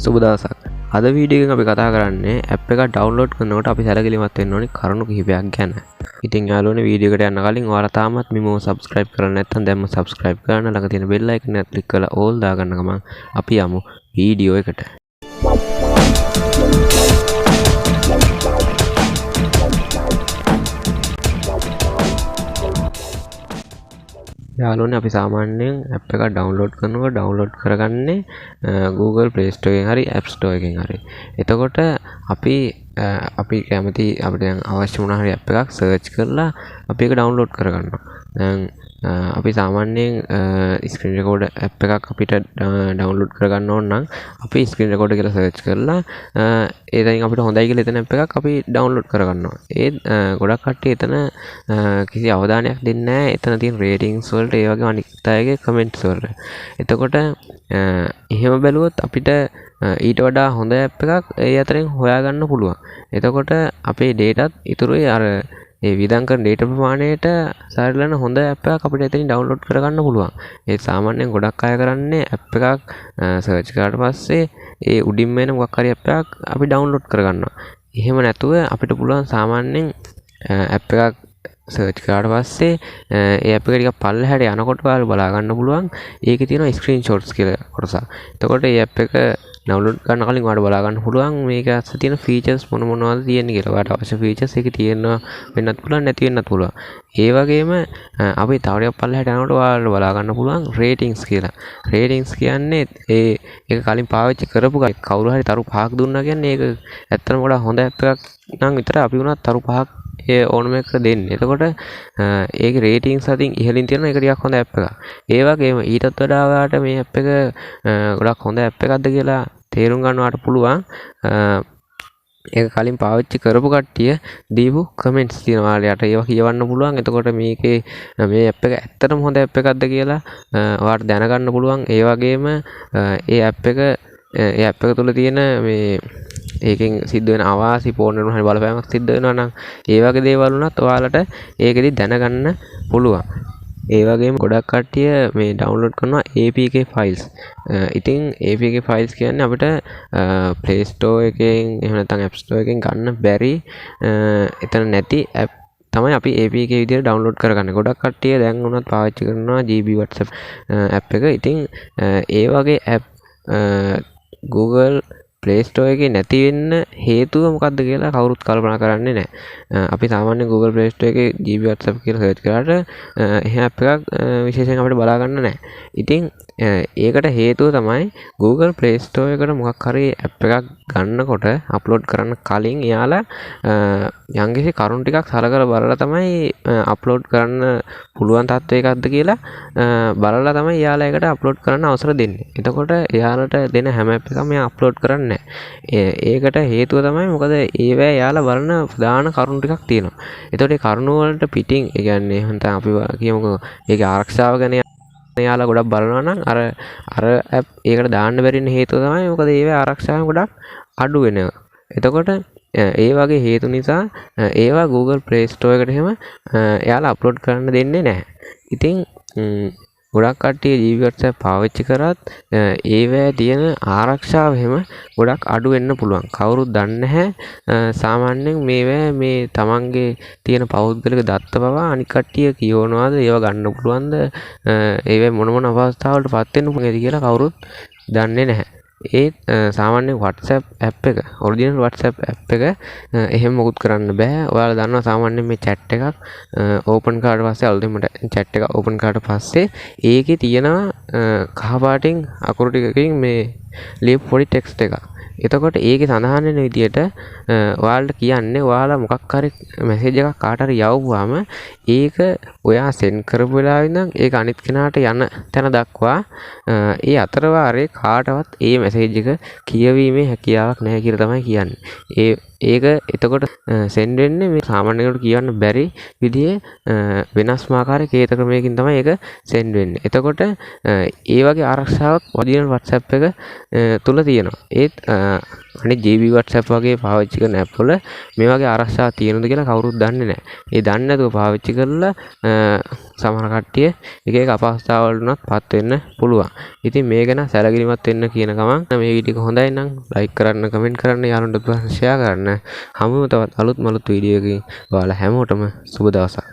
සුබ දවසක්. අද වීඩියෝ එකෙන් අපි කතා කරන්නේ ඇප් එකක් ඩවුන්ලෝඩ් කරනකොට අපි සැලකිලිමත් වෙන්න ඕනේ කරුණු කිහිපයක් ගැන. ඉතින් යාළුවනේ වීඩියෝ එකට යන්න කලින් ඔයාලා තාමත් mimo subscribe කරලා නැත්නම් දැන්ම subscribe කරන්න ළඟ තියෙන bell icon එක click කරලා all දාගන්න ගමන් අපි යමු වීඩියෝ එකට. යාළුවනේ අපි සාමාන්‍යයෙන් ඇප් එකක් ඩවුන්ලෝඩ් කරනකොට ඩවුන්ලෝඩ් කරගන්නේ Google Play Store එකෙන් හරි App Store එකෙන් හරි. එතකොට අපි කැමති අපිට දැන් අවශ්‍ය මොනවා හරි ඇප් එකක් සර්ච් කරලා අපි ඒක ඩවුන්ලෝඩ් කරගන්නවා. දැන් අපි සාමාන්‍යයෙන් ස්ක්‍රීන් රෙකෝඩර් ඇප් එකක් අපිට ඩවුන්ලෝඩ් කරගන්න ඕන නම් අපි ස්ක්‍රීන් රෙකෝඩර් කියලා සර්ච් කරලා ඒ දැන් අපිට හොඳයි කියලා එතන ඇප් එකක් අපි ඩවුන්ලෝඩ් කරගන්නවා. ගොඩක් කට්ටිය එතන කිසි අවධානයක් දෙන්නේ නැහැ. එතන තියෙන රේටින්ග්ස් වලට ඒ වගේ අනිත් අයගේ කමෙන්ට්ස් වලට. එතකොට එහෙම බැලුවොත් අපිට ඊට වඩා හොඳ ඇප් එකක් ඒ අතරින් හොයාගන්න පුළුවන්. එතකොට අපේ ඩේටාත් ඉතුරුයි අර ඒ වියදම් කරන ඩේටා ප්‍රමාණයට සරිලන හොඳ ඇප් එකක් අපිට එතනින් ඩවුන්ලෝඩ් කරගන්න පුළුවන්. ඒ සාමාන්‍යයෙන් ගොඩක් අය කරන්නේ ඇප් එකක් සර්ච් කරාට පස්සේ ඒ උඩින්ම එන මොකක් හරි ඇප් එකක් අපි ඩවුන්ලෝඩ් කරගන්නවා. එහෙම නැතුව අපිට පුළුවන් සාමාන්‍යයෙන් ඇප් එකක් සර්ච් කරාට පස්සේ ඒ ඇප් එක ටිකක් පල්ලෙහාට යනකොට ඔයාලා බලා ගන්න පුළුවන්. ඒකේ තියෙනවා ස්ක්‍රීන්ෂොට්ස් කියලා කොටසක්. එතකොට මේ ඇප් එක ඩවුන්ලෝඩ් කරන කලින් ඔයාලට බලා ගන්න පුළුවන් මේක ඇස්සේ තියෙන ෆීචර්ස් මොනවද තියෙන්නේ කියලා. ඔයාලට අවශ්‍ය ෆීචර්ස් එකේ තියෙනවා වෙන්නත් පුළුවන් නැති වෙන්නත් පුළුවන්. ඒ වගේම අපි තව ටිකක් පල්ලෙහාට යනකොට ඔයාලට බලා ගන්න පුළුවන් රේටින්ග්ස් කියලා. රේටින්ග්ස් කියන්නේ ඒක කලින් පාවිච්චි කරපු කවුරු හරි තරු 5ක් දුන්නා කියන්නේ ඒක ඇත්තටම ගොඩක් හොඳ ඇප් එකක් නම් විතර අපි වුණත් තරු 5ක් ඕනම එකට දෙන්නේ. එතකොට ඒකේ රේටින්ග්ස් අතින් ඉහළින් තියෙන එක ටිකක් හොඳ ඇප් එකක්. ඒ වගේම ඊටත් වඩා ඔයාලට මේ ඇප් එක ගොඩක් හොඳ ඇප් එකක්ද කියලා තේරුම් ගන්නවට පුළුවන්. ඒක කලින් පාවිච්චි කරපු කට්ටිය දීපු කමෙන්ට්ස් තියෙනවා ඔයාලට ඒවා කියවන්න පුළුවන්. එතකොට මේකේ මේ ඇප් එක ඇත්තටම හොඳ ඇප් එකක්ද කියලා ඔයාලට දැනගන්න පුළුවන්. ඒ වගේම ඒ ඇප් එක තුළ තියෙන මේ ඒකෙන් සිද්ධ වෙන අවාසි පෝර්ණන හරි බලපෑමක් සිද්ධ වෙනවා නම් ඒ වගේ දේවල් වුණත් ඔයාලට ඒකෙදි දැනගන්න පුළුවන්. ඒ වගේම ගොඩක් කට්ටිය මේ ඩවුන්ලෝඩ් කරනවා APK files. ඉතින් APK files කියන්නේ අපිට Play Store එකෙන් එහෙම නැත්නම් App Store එකෙන් ගන්න බැරි එතන නැති app තමයි අපි APK විදිහට ඩවුන්ලෝඩ් කරගන්නේ. ගොඩක් කට්ටිය දැන් උනත් පාවිච්චි කරනවා GB WhatsApp app එක. ඉතින් ඒ වගේ app Google Play Store එකේ නැති වෙන්න හේතුව මොකක්ද කියලා කවුරුත් කල්පනා කරන්නේ නැහැ. අපි සාමාන්‍යයෙන් Google Play Store එකේ GB WhatsApp කියලා සර්ච් කරාට එහෙම app එකක් විශේෂයෙන් අපිට බලා ගන්න නැහැ. ඉතින් ඒකට හේතුව තමයි Google Play Store එකට මොකක් හරි app එකක් ගන්නකොට අප්ලෝඩ් කරන්න කලින් එයාලා යම්කිසි කරුණු ටිකක් සලකලා බලලා තමයි අප්ලෝඩ් කරන්න පුළුවන් තත්ත්වයකක්ද කියලා බලලා තමයි එයාලා ඒකට අප්ලෝඩ් කරන්න අවසර දෙන්නේ. එතකොට එයාලට දෙන හැම app එකක්ම එයා අප්ලෝඩ් කරන්නේ නැහැ. ඒකට හේතුව තමයි මොකද ඒවැ එයාලා බලන ප්‍රධාන කරුණු ටිකක් තියෙනවා. එතකොට ඒ කරුණු වලට පිටින් ඒ කියන්නේ එහෙනම් අපි කියමුකෝ ඒකේ ආරක්ෂාව ගැන යාලා ගොඩක් බලනවා නම් අර ඇප් ඒකට දාන්න බැරි වෙන හේතුව තමයි මොකද ඒවේ ආරක්ෂාව ගොඩක් අඩු වෙනවා. එතකොට ඒ වගේ හේතු නිසා ඒවා Google Play Store එකට එහෙම යාලා අප්ලෝඩ් කරන්න දෙන්නේ නැහැ. ඉතින් ගොඩක් කට්ටිය GB WhatsApp පාවිච්චි කරත් ඒවැ තියෙන ආරක්ෂාව එහෙම ගොඩක් අඩු වෙන්න පුළුවන්. කවුරුත් දන්නේ නැහැ සාමාන්‍යයෙන් මේවැ මේ තමන්ගේ තියෙන පෞද්ගලික දත්ත පවා අනික් කට්ටිය කියවනවාද ඒව ගන්න පුළුවන්ද ඒවැ මොන අවස්ථාවලට පත් වෙන්න පුළුවන්ද කියලා කවුරුත් දන්නේ නැහැ. සාමාන්‍යයෙන් WhatsApp app එක ඔරිජිනල් WhatsApp app එක එහෙම මොකුත් කරන්න බෑ. ඔයාලා දන්නවා සාමාන්‍යයෙන් මේ chat එකක් ඕපන් කරාට පස්සේ අලුතෙන්ම chat එක ඕපන් කරාට පස්සේ ඒකේ තියෙනවා කහ පාටින් අකුරු ටිකකින් මේ ලියපු පොඩි text එකක්. එතකොට ඒකේ සඳහන් වෙන විදිහට ඔයාලට කියන්නේ ඔයාලා මොකක් හරි මැසේජ් එකක් කාට හරි යවුවාම ඒක ඔයා සෙන්ඩ් කරපු වෙලාවෙ ඉඳන් ඒක අනිත් කෙනාට යන තැන දක්වා ඒ අතර වාරේ කාටවත් ඒ මැසේජ් එක කියවීමේ හැකියාවක් නැහැ කියලා තමයි කියන්නේ. ඒක එතකොට සෙන්ඩ් වෙන්නේ මේ සාමාන්‍ය කෙනෙකුට කියන්න බැරි විදිහේ වෙනස්ම ආකාරයක කේත ක්‍රමයකින් තමයි ඒක සෙන්ඩ් වෙන්නේ. එතකොට ඒ වගේ ආරක්ෂාවක් ඔරිජිනල් WhatsApp එක තුල තියෙනවා. ඒත් අනිත් GB WhatsApp වගේ පාවිච්චි කරන ඇප් වල මේ වගේ ආරක්ෂාවක් තියෙනවද කියලා කවුරුත් දන්නේ නැහැ. ඒ දන්නේ නැතුව පාවිච්චි කරලා සමහර කට්ටිය එක එක අපහසුතාවල් වලට පත් වෙන්න පුළුවන්. ඉතින් මේ ගැන සැලකිලිමත් වෙන්න කියන ගමන් මේ වීඩියෝ එක හොඳයි නම් ලයික් කරන්න, කමෙන්ට් කරන්න, යාළුවන්ට ෂෙයා කරන්න. හමුවෙමු තවත් අලුත් වීඩියෝ එකකින්. ඔයාලා හැමෝටම සුබ දවසක්.